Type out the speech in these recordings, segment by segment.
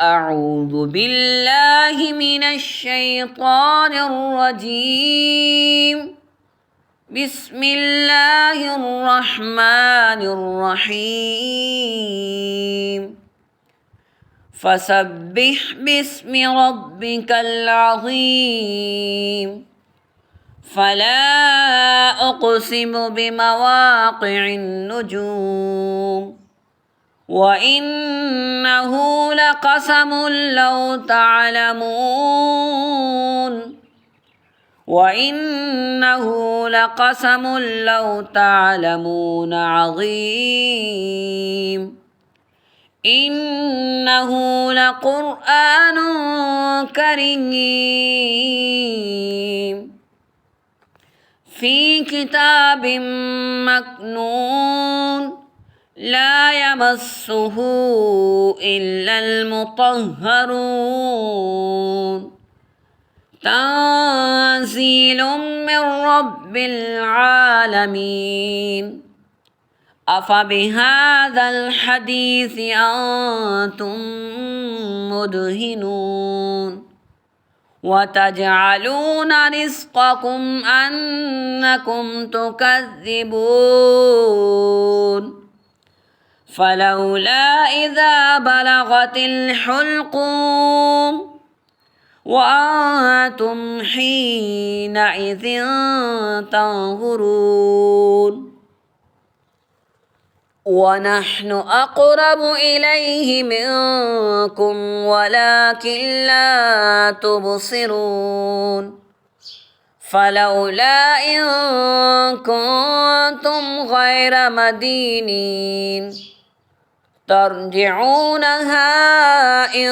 أعوذ بالله من الشيطان الرجيم. بسم الله الرحمن الرحيم. فسبح باسم ربك العظيم. فلا أقسم بمواقع النجوم وإنه لقسم لو تعلمون عظيم. إنه لقرآن كريم في كتاب مكنون لا يمسه إلا المطهرون. تنزيل من رب العالمين. أفبهذا الحديث أنتم مدهنون وتجعلون رزقكم أنكم تكذبون. فلولا إذا بلغت الحلقوم وأنتم حينئذ تنظرون ونحن أقرب إليه منكم ولكن لا تبصرون. فلولا إن كنتم غير مدينين ترجعونها إن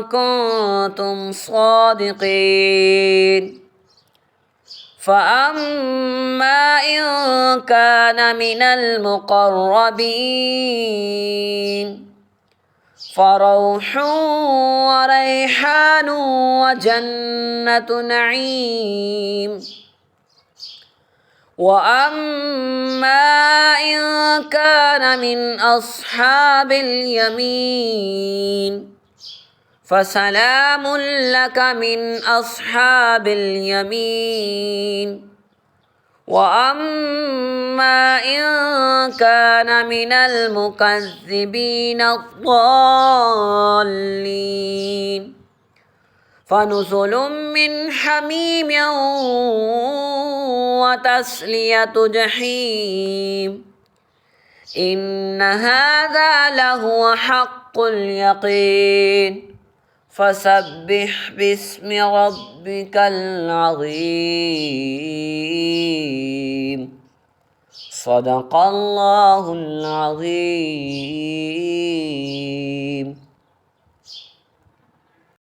كنتم صادقين. فأما إن كان من المقربين فروح وريحان وجنة نعيم. وأما إن كان من أصحاب اليمين فسلام لك من أصحاب اليمين. وأما إن كان من المكذبين الضالين فنزل من حميم وتسلية جحيم. إن هذا لهو حق اليقين. فسبح باسم ربك العظيم. صدق الله العظيم.